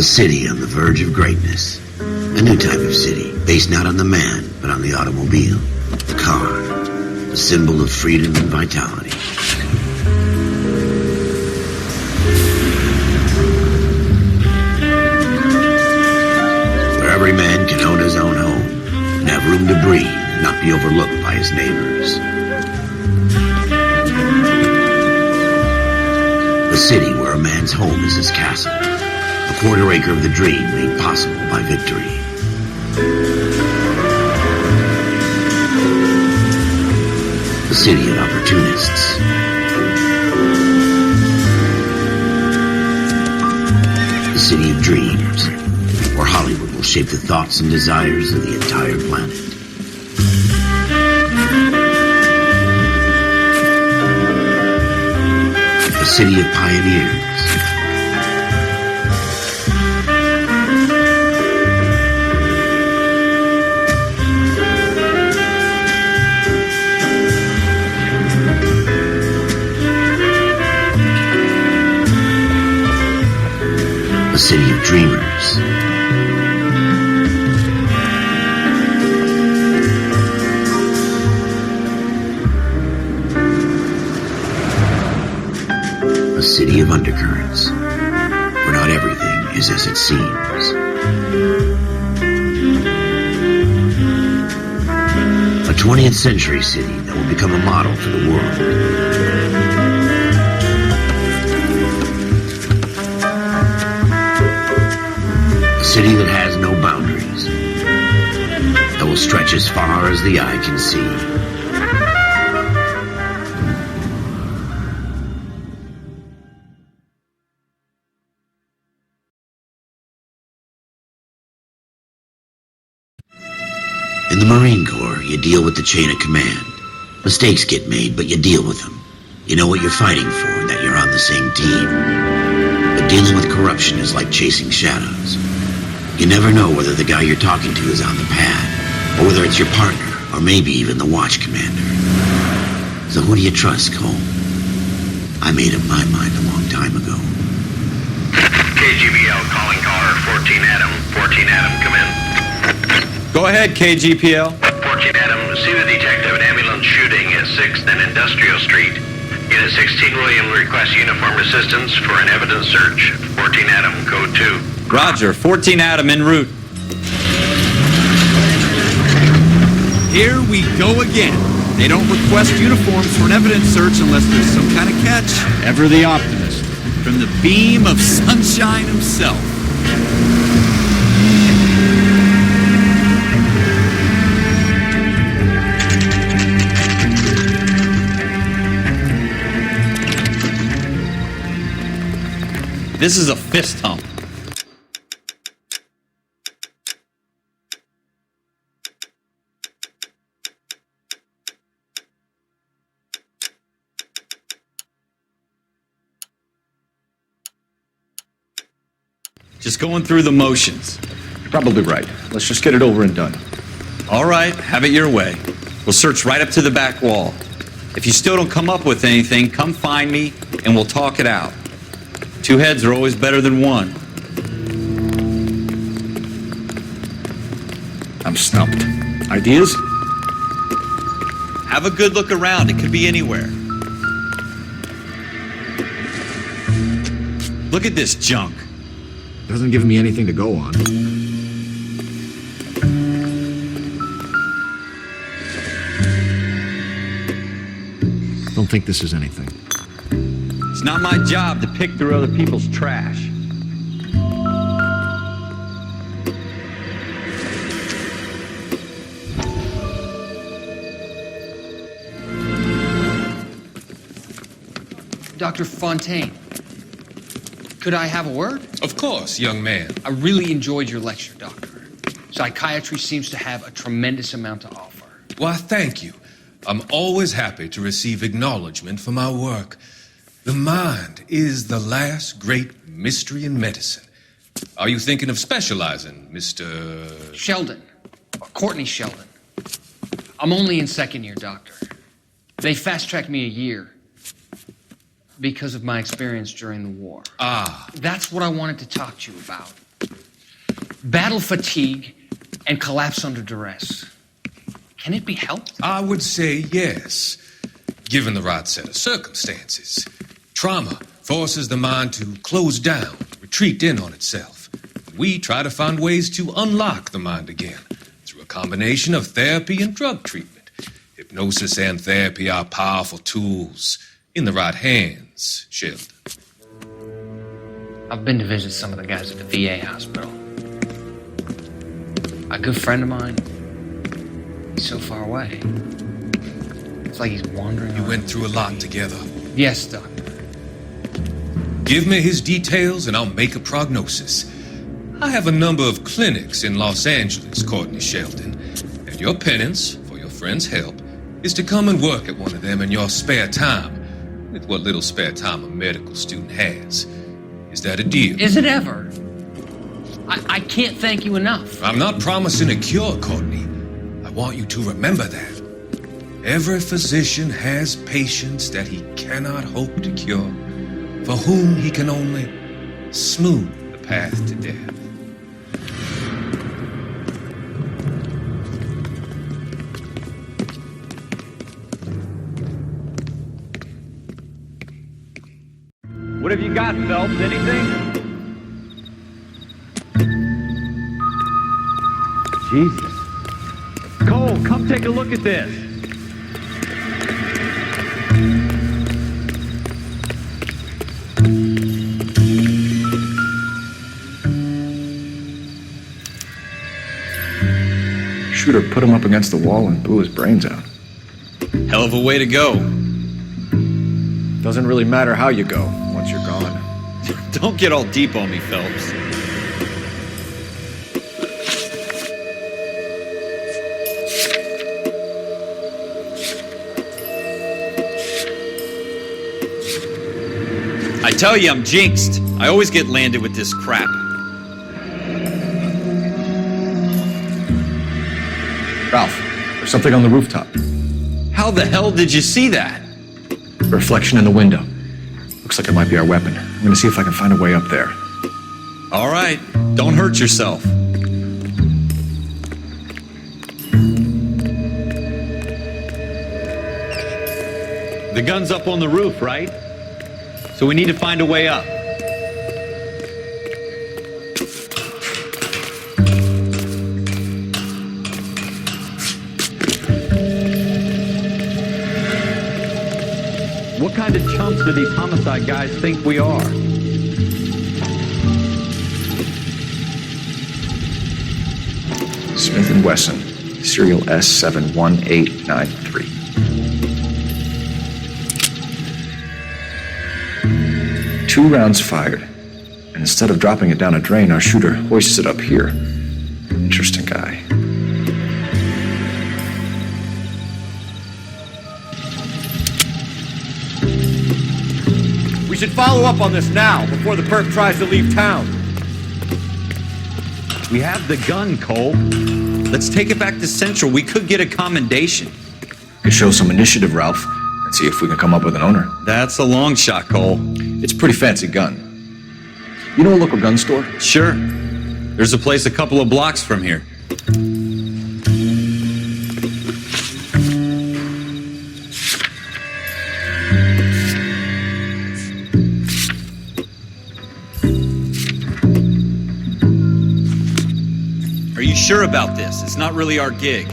A city on the verge of greatness. A new type of city, based not on the man, but on the automobile. The car. The symbol of freedom and vitality. Where every man can own his own home, and have room to breathe, and not be overlooked by his neighbors. A city where a man's home is his castle. A quarter acre of the dream made possible by victory. A city of opportunists. A city of dreams, where Hollywood will shape the thoughts and desires of the entire planet. A city of pioneers. A city of dreamers. A city of undercurrents, where not everything is as it seems. A 20th century city that will become a model for the world. A city that has no boundaries, that will stretch as far as the eye can see. In the Marine Corps, you deal with the chain of command. Mistakes get made, but you deal with them. You know what you're fighting for and that you're on the same team. But dealing with corruption is like chasing shadows. You never know whether the guy you're talking to is on the pad, or whether it's your partner, or maybe even the watch commander. So who do you trust, Cole? I made up my mind a long time ago. KGBL calling caller 14 Adam. 14 Adam, come in. Go ahead, KGPL. 14 Adam, see the detective at ambulance shooting at 6th and Industrial Street. Unit 16 William requests uniformed assistance for an evidence search. 14 Adam, code 2. Roger, 14 Adam en route. Here we go again. They don't request uniforms for an evidence search unless there's some kind of catch. Ever the optimist. From the beam of sunshine himself. This is a fist hump. Just going through the motions. You're probably right. Let's just get it over and done. All right, have it your way. We'll search right up to the back wall. If you still don't come up with anything, come find me and we'll talk it out. Two heads are always better than one. I'm stumped. Ideas? Have a good look around. It could be anywhere. Look at this junk. Doesn't give me anything to go on. Don't think this is anything. It's not my job to pick through other people's trash. Dr. Fontaine, could I have a word? Of course, young man. I really enjoyed your lecture, Doctor. Psychiatry seems to have a tremendous amount to offer. Why, thank you. I'm always happy to receive acknowledgement for my work. The mind is the last great mystery in medicine. Are you thinking of specializing, Mr. Sheldon, or Courtney Sheldon. I'm only in second year, Doctor. They fast-tracked me a year because of my experience during the war. Ah. That's what I wanted to talk to you about. battle fatigue, and collapse under duress. Can it be helped? I would say yes, given the right set of circumstances. Trauma forces the mind to close down, retreat in on itself. We try to find ways to unlock the mind again through a combination of therapy and drug treatment. Hypnosis and therapy are powerful tools in the right hands, Sheldon. I've been to visit some of the guys at the VA hospital. A good friend of mine, he's so far away. It's like he's wandering You around. went through a lot together. Yes, Doctor. Give me his details and I'll make a prognosis. I have a number of clinics in Los Angeles, Courtney Sheldon, and your penance, for your friend's help, is to come and work at one of them in your spare time, with what little spare time a medical student has. Is that a deal? Is it ever? I can't thank you enough. I'm not promising a cure, Courtney. I want you to remember that. Every physician has patients that he cannot hope to cure, for whom he can only smooth the path to death. What have you got, Phelps? Anything? Jesus. Cole, come take a look at this. Shooter put him up against the wall and blew his brains out. Hell of a way to go. Doesn't really matter how you go once you're gone. Don't get all deep on me, Phelps. I tell you, I'm jinxed. I always get landed with this crap. Ralph, there's something on the rooftop. How the hell did you see that? Reflection in the window. Looks like it might be our weapon. I'm gonna see if I can find a way up there. All right, don't hurt yourself. The gun's up on the roof, right? So we need to find a way up. What kind of chumps do these homicide guys think we are? Smith & Wesson, serial S71893. Two rounds fired, and instead of dropping it down a drain, our shooter hoists it up here. Interesting guy. We should follow up on this now, before the perp tries to leave town. We have the gun, Cole. Let's take it back to Central. We could get a commendation. Could show some initiative, Ralph, and see if we can come up with an owner. That's a long shot, Cole. It's a pretty fancy gun. You know a local gun store? Sure. There's a place a couple of blocks from here. Are you sure about this? It's not really our gig.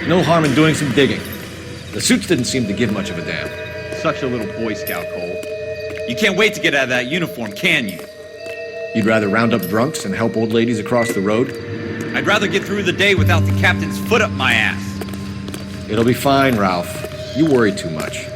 No harm in doing some digging. The suits didn't seem to give much of a damn. Such a little Boy Scout, Cole. You can't wait to get out of that uniform, can you? You'd rather round up drunks than help old ladies across the road? I'd rather get through the day without the captain's foot up my ass. It'll be fine, Ralph. You worry too much.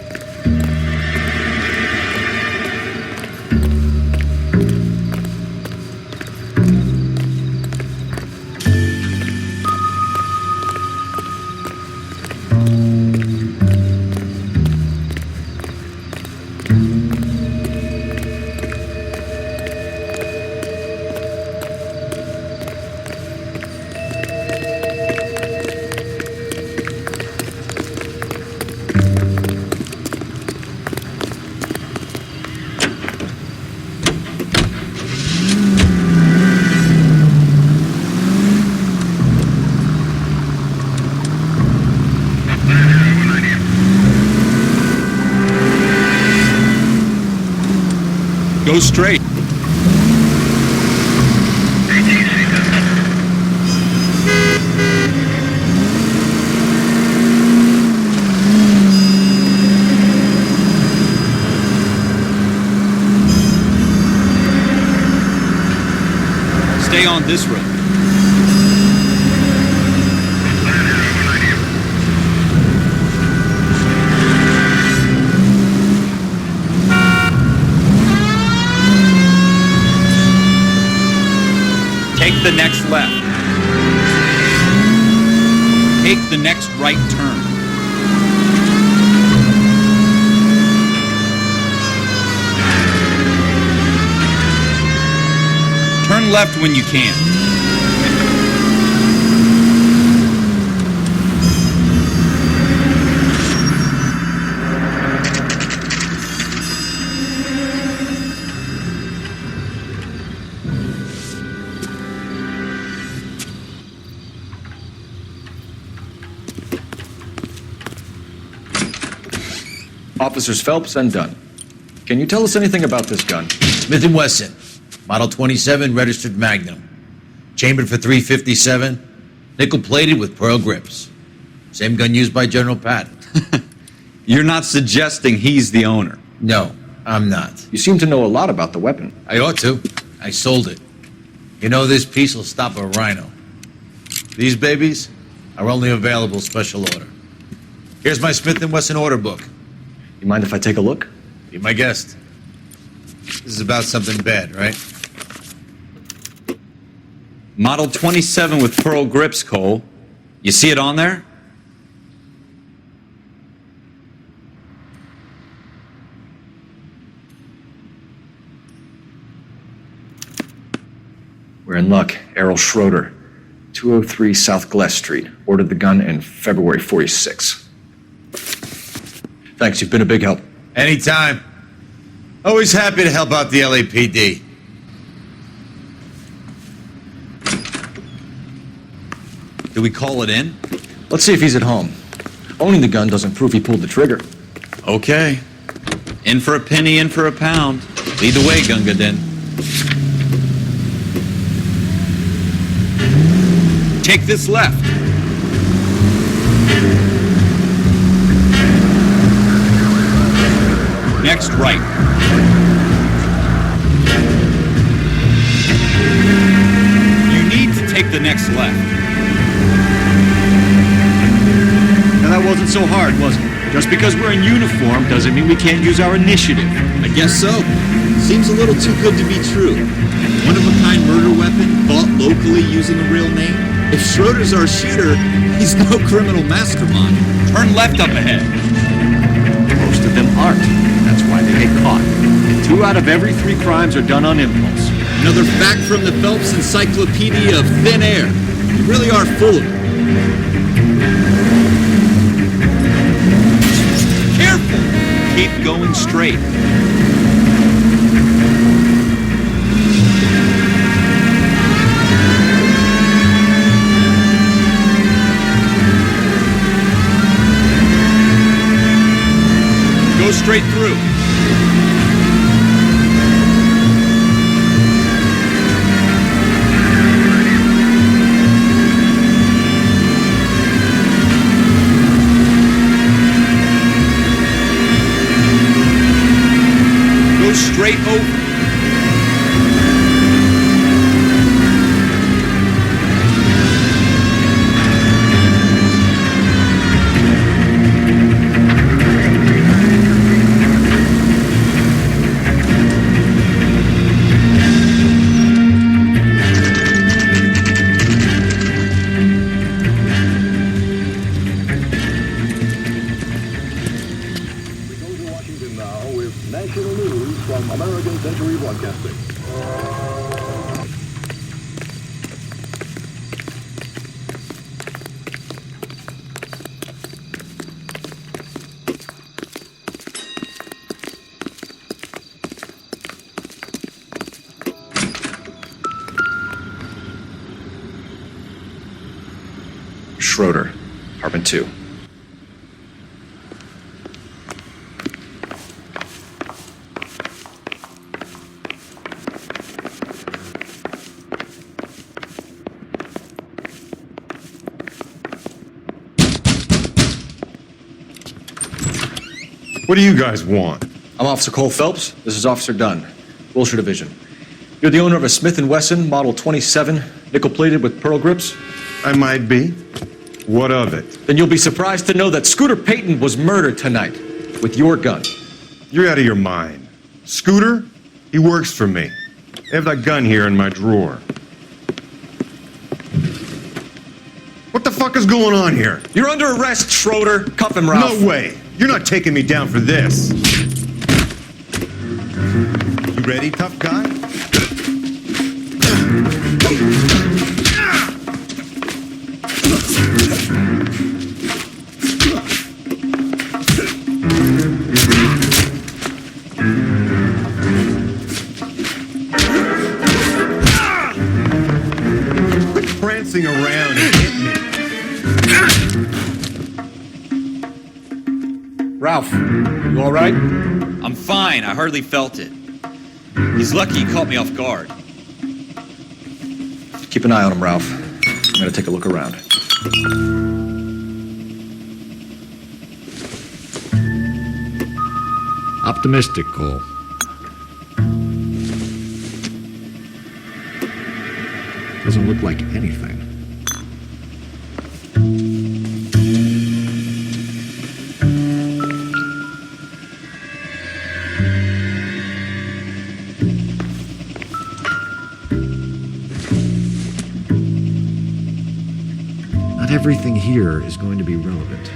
Go straight. Stay on this road. Take the next left. Take the next right turn. Turn left when you can. Officers Phelps and Dunn. Can you tell us anything about this gun? Smith & Wesson, Model 27, registered Magnum. Chambered for .357, nickel-plated with pearl grips. Same gun used by General Patton. You're not suggesting he's the owner? No, I'm not. You seem to know a lot about the weapon. I ought to. I sold it. You know, this piece will stop a rhino. These babies are only available special order. Here's my Smith & Wesson order book. You mind if I take a look? Be my guest. This is about something bad, right? Model 27 with pearl grips, Cole. You see it on there? We're in luck. Errol Schroeder, 203 South Glass Street. Ordered the gun in February '46. Thanks, you've been a big help. Anytime. Always happy to help out the LAPD. Do we call it in? Let's see if he's at home. Owning the gun doesn't prove he pulled the trigger. Okay. In for a penny, in for a pound. Lead the way, Gunga Din. Take this left. Next right. You need to take the next left. Now that wasn't so hard, was it? Just because we're in uniform doesn't mean we can't use our initiative. I guess so. Seems a little too good to be true. One-of-a-kind murder weapon bought locally using a real name? If Schroeder's our shooter, he's no criminal mastermind. Turn left up ahead. Most of them aren't. That's why they get caught. 2 out of every 3 crimes are done on impulse. Another fact from the Phelps Encyclopedia of Thin Air. You really are full of it. Careful! Keep going straight. Go straight through. Go straight over. Schroeder, apartment 2. What do you guys want? I'm Officer Cole Phelps. This is Officer Dunn, Wilshire Division. You're the owner of a Smith & Wesson Model 27, nickel-plated with pearl grips? I might be. What of it? Then you'll be surprised to know that Scooter Payton was murdered tonight with your gun. You're out of your mind. Scooter? He works for me. I have that gun here in my drawer. What the fuck is going on here? You're under arrest, Schroeder. Cuff him, Ralph. No way. You're not taking me down for this. You ready, tough guy? Quit prancing around and hit me. Ralph, you all right? I'm fine. I hardly felt it. He's lucky he caught me off guard. Keep an eye on him, Ralph. I'm gonna take a look around. Optimistic, Cole. Doesn't look like anything. Not everything here is going to be relevant.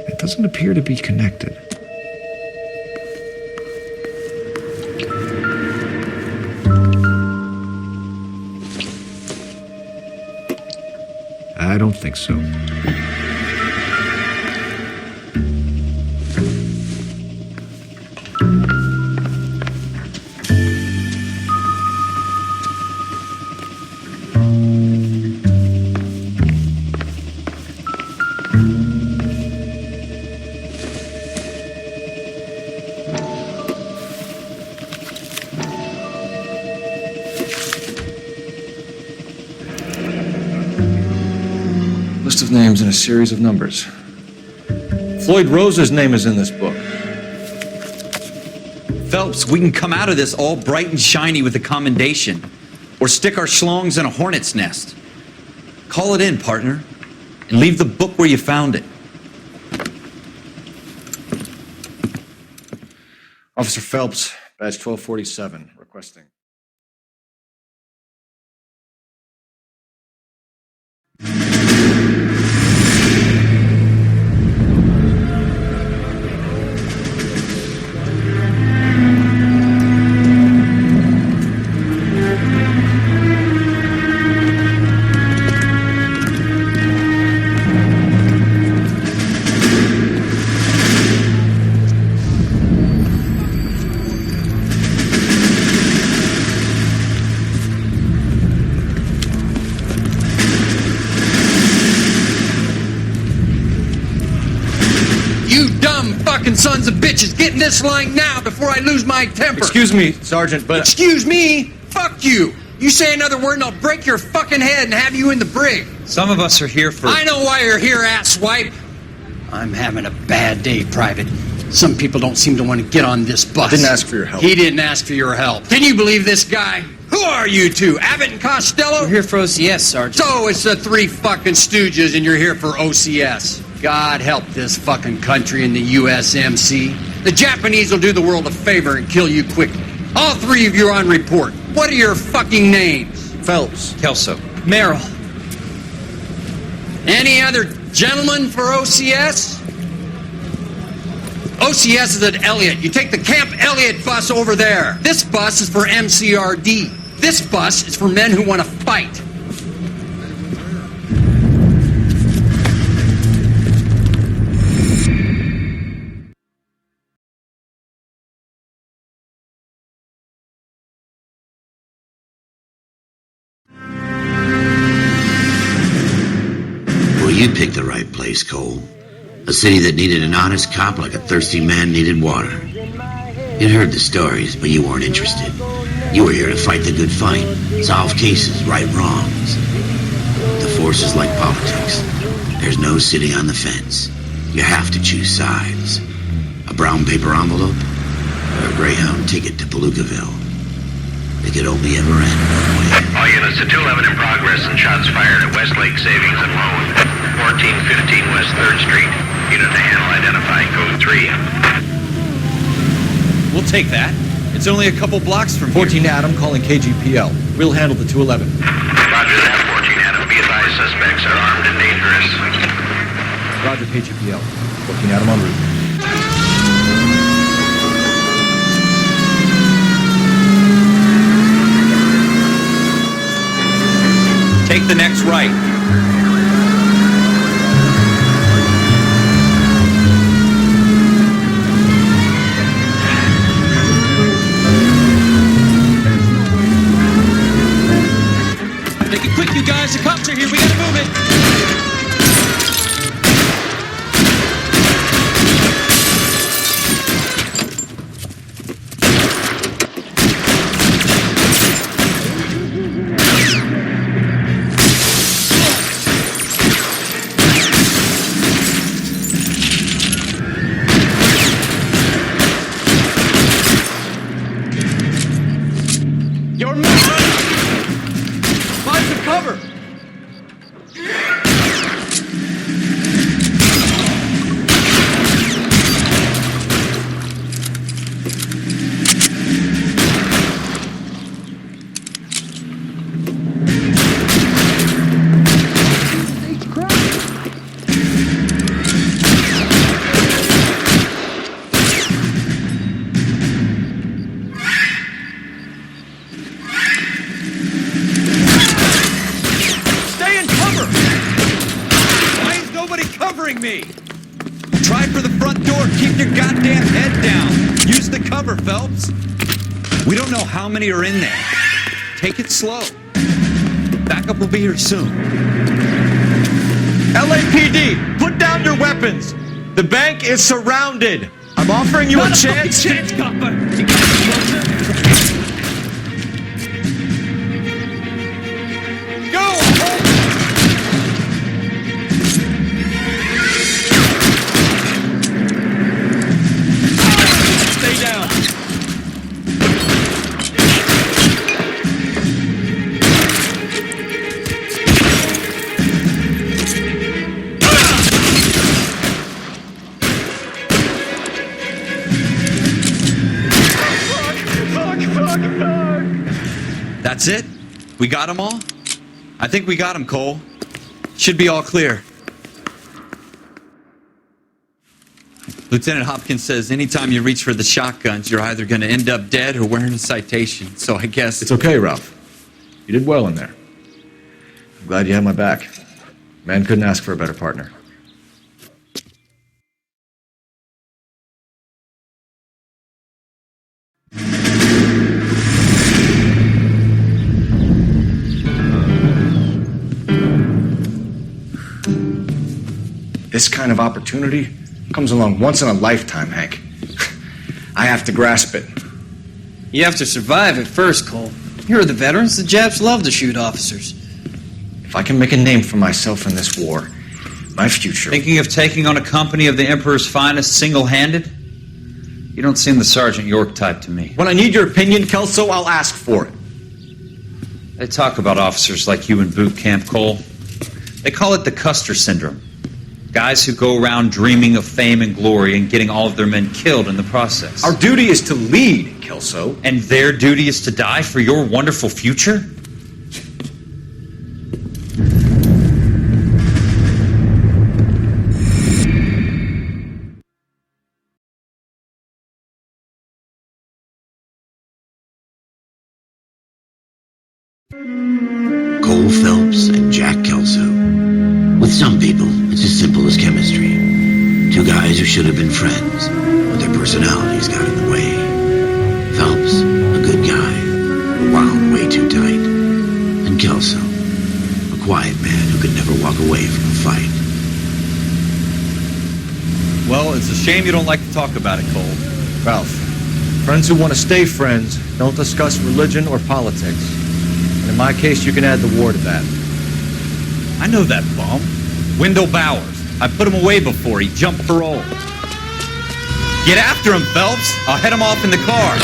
It doesn't appear to be connected. I don't think so. List of names and a series of numbers. Floyd Rose's name is in this book. Phelps, we can come out of this all bright and shiny with a commendation, or stick our schlongs in a hornet's nest. Call it in, partner, and leave the book where you found it. Officer Phelps, badge 1247, requesting. Sons of bitches, get in this line now before I lose my temper. Excuse me, Sergeant, but... Excuse me? Fuck you. You say another word and I'll break your fucking head and have you in the brig. Some of us are here for... I know why you're here, asswipe. I'm having a bad day, Private. Some people don't seem to want to get on this bus. I didn't ask for your help. He didn't ask for your help. Can you believe this guy? Who are you two? Abbott and Costello? We're here for OCS, Sergeant. So it's the three fucking stooges and you're here for OCS. God help this fucking country and the USMC. The Japanese will do the world a favor and kill you quickly. All three of you are on report. What are your fucking names? Phelps. Kelso. Merrill. Any other gentlemen for OCS? OCS is at Elliott. You take the Camp Elliott bus over there. This bus is for MCRD. This bus is for men who want to fight. You picked the right place, Cole. A city that needed an honest cop like a thirsty man needed water. You'd heard the stories, but you weren't interested. You were here to fight the good fight, solve cases, right wrongs. The force is like politics. There's no sitting on the fence. You have to choose sides. A brown paper envelope or a Greyhound ticket to Palookaville. It could only ever end one way. All units to 211 in progress and shots fired at Westlake Savings and Loan, 1415 West 3rd Street. Unit to handle identifying code 3. We'll take that. It's only a couple blocks from 14 here. Adam calling KGPL. We'll handle the 211. Roger that, 14 Adam. Be advised, suspects are armed and dangerous. Roger, KGPL. 14 Adam en route. Take the next right. Make it quick, you guys. The cops are here. We gotta move it. Your man! Find some cover! Stay in cover! Why is nobody covering me? Try for the front door. Keep your goddamn head down. Use the cover, Phelps. We don't know how many are in there. Take it slow. Backup will be here soon. LAPD, put down your weapons. The bank is surrounded. I'm offering you a chance. copper. Go! Stay down. That's it? We got them all? I think we got them, Cole. Should be all clear. Lieutenant Hopkins says anytime you reach for the shotguns, you're either going to end up dead or wearing a citation. So I guess... It's okay, Ralph. You did well in there. I'm glad you had my back. Man couldn't ask for a better partner. This kind of opportunity comes along once in a lifetime, Hank. I have to grasp it. You have to survive at first, Cole. Here are the veterans. The Japs love to shoot officers. If I can make a name for myself in this war, my future... Thinking of taking on a company of the Emperor's finest single-handed? You don't seem the Sergeant York type to me. When I need your opinion, Kelso, I'll ask for it. They talk about officers like you in boot camp, Cole. They call it the Custer Syndrome. Guys who go around dreaming of fame and glory and getting all of their men killed in the process. Our duty is to lead, Kelso. And their duty is to die for your wonderful future? Cole Phelps and Jack Kelso. With some people, it's as simple as chemistry. Two guys who should have been friends, but their personalities got in the way. Phelps, a good guy, wound way too tight. And Kelso, a quiet man who could never walk away from a fight. Well, it's a shame you don't like to talk about it, Cole. Ralph, friends who want to stay friends don't discuss religion or politics. And in my case, you can add the war to that. I know that bum. Wendell Bowers. I put him away before he jumped parole. Get after him, Phelps. I'll head him off in the car.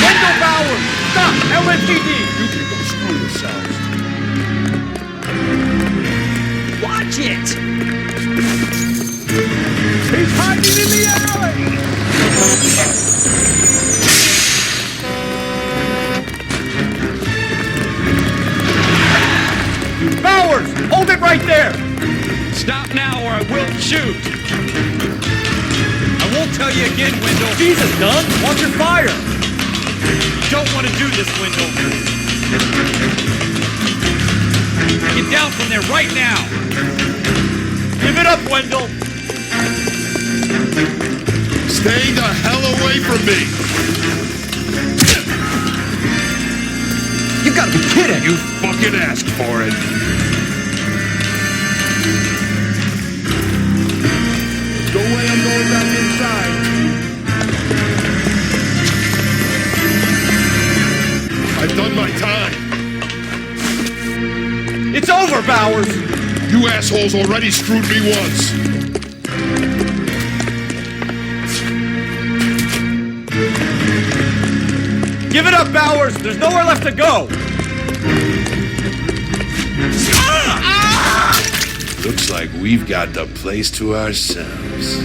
Wendell Bowers! Stop! LMPD! You can go screw yourselves. Watch it! He's hiding in the alley! Bowers! Hold it right there! Stop now or I will shoot. I won't tell you again, Wendell. Jesus, Dunn! Watch your fire! Don't want to do this, Wendell. Get down from there right now. Give it up, Wendell! Stay the hell away from me! You gotta be kidding! You fucking asked for it! Go away, I'm going back inside. I've done my time! It's over, Bowers! You assholes already screwed me once! Give it up, Bowers! There's nowhere left to go! Looks like we've got the place to ourselves.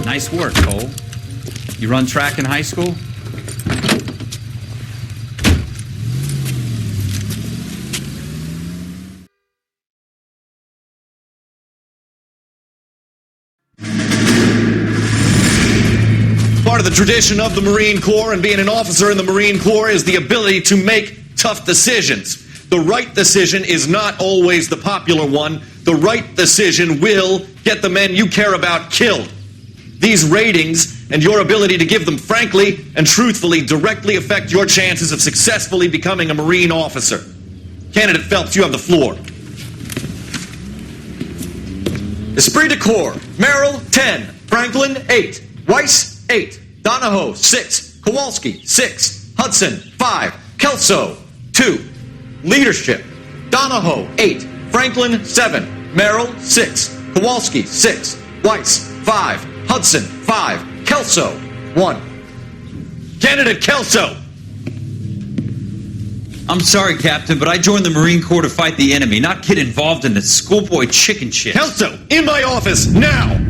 Nice work, Cole. You run track in high school? Part of the tradition of the Marine Corps and being an officer in the Marine Corps is the ability to make tough decisions. The right decision is not always the popular one. The right decision will get the men you care about killed. These ratings and your ability to give them frankly and truthfully directly affect your chances of successfully becoming a Marine officer. Candidate Phelps, you have the floor. Esprit de Corps, Merrill, 10. Franklin, 8. Weiss, 8. Donahoe, 6. Kowalski, 6. Hudson, 5. Kelso, 2. Leadership, Donahoe, 8. Franklin, 7. Merrill, 6. Kowalski, 6. Weiss, 5. Hudson, 5. Kelso, 1. Candidate Kelso! I'm sorry, Captain, but I joined the Marine Corps to fight the enemy, not get involved in this schoolboy chicken shit. Kelso, in my office, now!